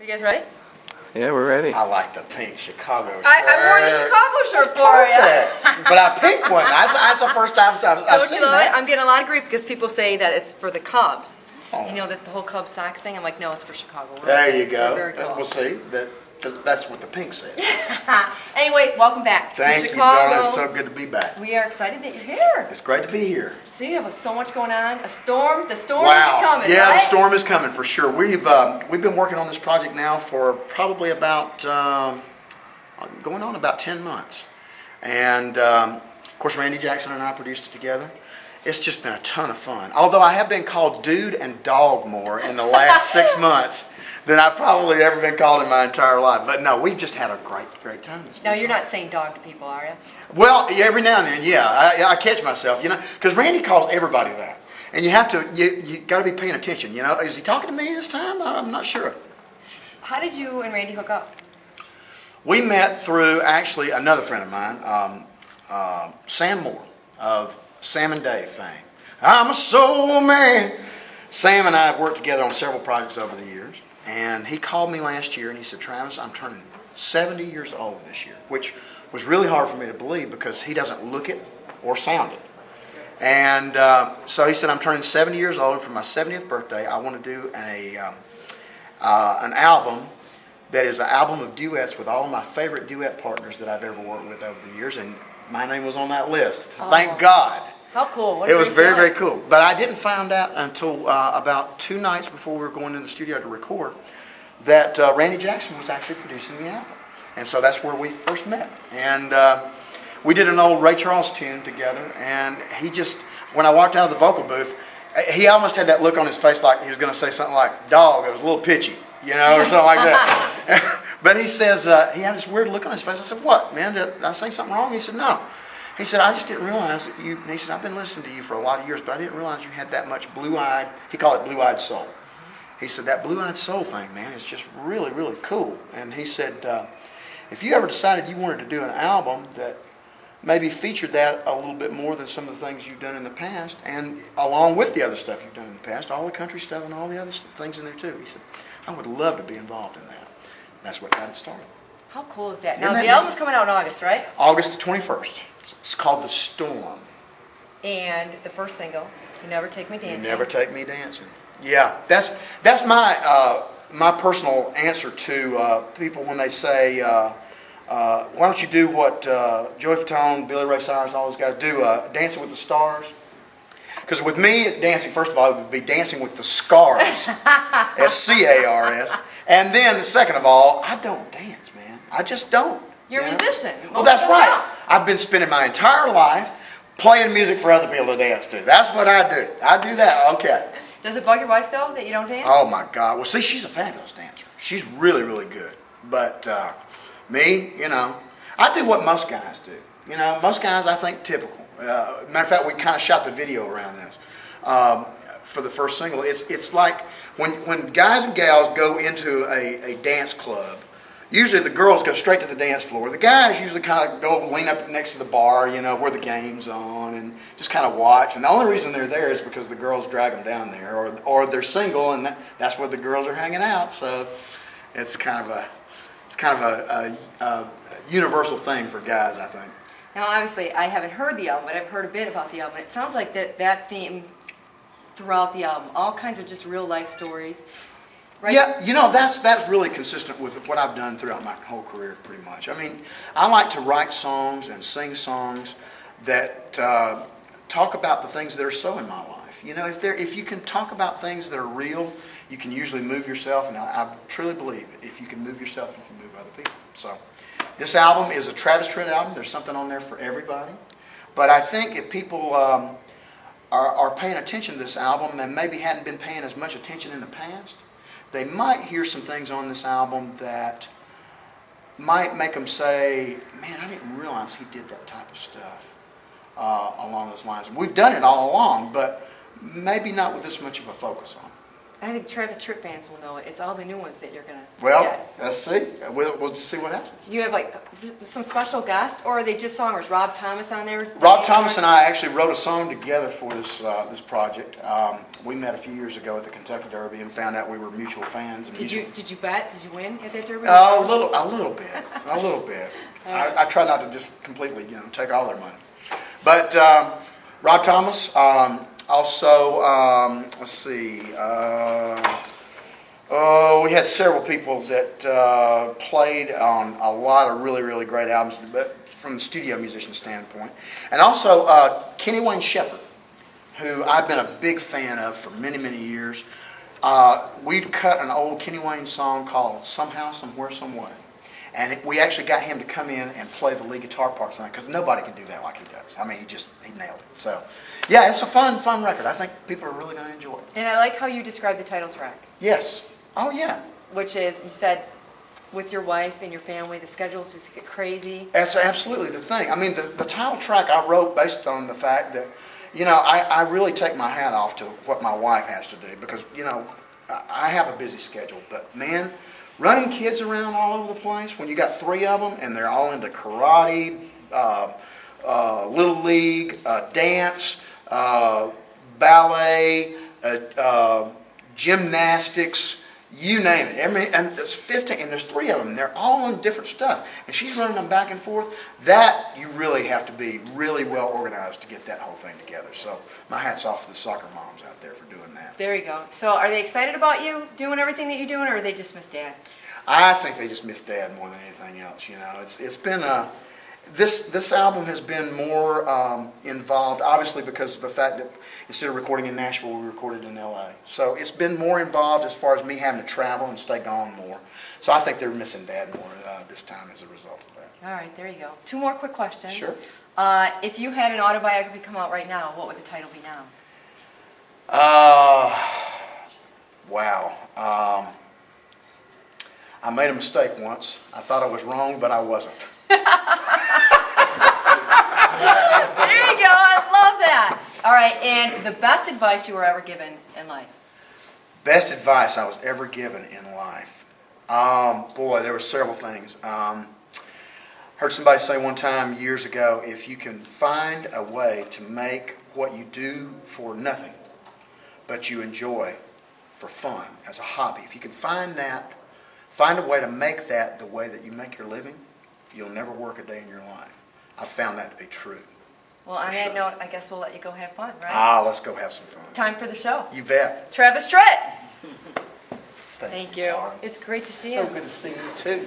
You guys ready? Yeah, we're ready. I like the pink Chicago shirt. I wore the Chicago shirt for you. But a pink one. That's the first time I've Don't seen you love it? that. I'm getting a lot of grief because people say that it's for the Cubs. Oh. You know, that's the whole Cubs Sox thing. I'm like, no, it's for Chicago. There you go. Very cool. We'll see. That's what the pink says. Anyway, welcome back Thank to you, Chicago. darling. It's so good to be back. We are excited that you're here. It's great to be here. So you have so much going on. A storm. The storm Wow. is coming, Yeah, right? the storm is coming for sure. We've been working on this project now for probably about going on about 10 months, and of course Randy Jackson and I produced it together. It's just been a ton of fun. Although I have been called dude and dog more in the last 6 months than I've probably ever been called in my entire life. But no, we've just had a great time. Now you're not saying dog to people, are you? Well, every now and then, yeah, I catch myself, you know, because Randy calls everybody that, and you have to, you got to be paying attention. You know, is he talking to me this time? I'm not sure. How did you and Randy hook up? We met through actually another friend of mine, Sam Moore of Sam and Dave fame. I'm a soul man. Sam and I have worked together on several projects over the years, and he called me last year and he said, Travis, I'm turning 70 years old this year, which was really hard for me to believe because he doesn't look it or sound it. And so he said, I'm turning 70 years old, and for my 70th birthday, I want to do an album that is an album of duets with all of my favorite duet partners that I've ever worked with over the years, and my name was on that list. Oh. Thank God. How cool. What it was very cool. But I didn't find out until about 2 nights before we were going in the studio to record that Randy Jackson was actually producing the album. And so that's where we first met. And we did an old Ray Charles tune together, and he just, when I walked out of the vocal booth, he almost had that look on his face like he was going to say something like, dog, it was a little pitchy, you know, or something like that. But he says, he had this weird look on his face. I said, what, man, did I say something wrong? He said, no. He said, I just didn't realize that you, he said, I've been listening to you for a lot of years, but I didn't realize you had that much blue-eyed, he called it blue-eyed soul. He said, that blue-eyed soul thing, man, is just really, really cool. And he said, if you ever decided you wanted to do an album that maybe featured that a little bit more than some of the things you've done in the past, and along with the other stuff you've done in the past, all the country stuff and all the other things in there too, he said, I would love to be involved in that. That's what got it started. How cool is that? Now, the album's coming out in August, right? August the 21st. It's called The Storm. And the first single, You Never Take Me Dancing. You Never Take Me Dancing. Yeah, that's my my personal answer to people when they say, why don't you do what Joey Fatone, Billy Ray Cyrus, all those guys do, Dancing with the Stars? Because with me, dancing, first of all, it would be Dancing with the Scars, S-C-A-R-S. And then, second of all, I don't dance, man. I just don't. You're a musician. Well, that's right. I've been spending my entire life playing music for other people to dance to. That's what I do. I do that, okay. Does it bug your wife, though, that you don't dance? Oh, my God. Well, see, she's a fabulous dancer. She's really, really good. But me, you know, I do what most guys do. You know, most guys, I think, typical. Matter of fact, we kind of shot the video around this for the first single. It's like when guys and gals go into a dance club, usually the girls go straight to the dance floor. The guys usually kind of go lean up next to the bar, you know, where the game's on, and just kind of watch. And the only reason they're there is because the girls drag them down there, or they're single, and that's where the girls are hanging out. So it's kind of a universal thing for guys, I think. Now, obviously, I haven't heard the album, but I've heard a bit about the album. It sounds like that theme throughout the album, all kinds of just real life stories. Right? Yeah, you know, that's really consistent with what I've done throughout my whole career, pretty much. I mean, I like to write songs and sing songs that talk about the things that are so in my life. You know, if you can talk about things that are real, you can usually move yourself, and I truly believe if you can move yourself, you can move other people. So, this album is a Travis Tritt album. There's something on there for everybody. But I think if people are paying attention to this album and maybe hadn't been paying as much attention in the past, they might hear some things on this album that might make them say, man, I didn't realize he did that type of stuff along those lines. We've done it all along, but maybe not with this much of a focus on it. I think Travis Tritt fans will know it. It's all the new ones that you're gonna Well, get. let's see. We'll just see what happens. You have like some special guests, or are they just songers? Rob Thomas on there? Rob Thomas and I actually wrote a song together for this project. We met a few years ago at the Kentucky Derby and found out we were mutual fans. And Did you bet? Did you win at that Derby? A little bit. I try not to just completely, take all their money. But Rob Thomas, also, let's see. We had several people that played on a lot of really, really great albums, but from the studio musician standpoint. And also Kenny Wayne Shepherd, who I've been a big fan of for many, many years. We cut an old Kenny Wayne song called Somehow, Somewhere, Someway. And we actually got him to come in and play the lead guitar parts on it, because nobody can do that like he does. I mean, he nailed it. So, yeah, it's a fun record. I think people are really going to enjoy it. And I like how you described the title track. Yes. Oh, yeah. Which is, you said, with your wife and your family, the schedules just get crazy. That's absolutely the thing. I mean, the title track I wrote based on the fact that, I really take my hat off to what my wife has to do, because, I have a busy schedule. But, man, running kids around all over the place, when you got 3 of them and they're all into karate, little league, dance, ballet, gymnastics, you name it. And there's 15, and there's 3 of them, and they're all on different stuff. And she's running them back and forth. That, you really have to be really well organized to get that whole thing together. So my hat's off to the soccer moms out there for doing that. There you go. So are they excited about you doing everything that you're doing, or are they just miss Dad? I think they just miss Dad more than anything else. It's been this album has been more involved, obviously because of the fact that instead of recording in Nashville, we recorded in L.A. So it's been more involved as far as me having to travel and stay gone more. So I think they're missing Dad more this time as a result of that. All right, there you go. 2 more quick questions. Sure. If you had an autobiography come out right now, what would the title be now? Wow. I made a mistake once. I thought I was wrong, but I wasn't. There you go. I love that. All right, and the best advice you were ever given in life? Best advice I was ever given in life. Boy, there were several things. Heard somebody say one time years ago, if you can find a way to make what you do for nothing, but you enjoy for fun as a hobby, if you can find a way to make that the way that you make your living, you'll never work a day in your life. I've found that to be true. Well, on that note, I guess we'll let you go have fun, right? Let's go have some fun. Time for the show. You bet. Travis Tritt. Thank you. Karen. It's great to see you. So good to see you, too.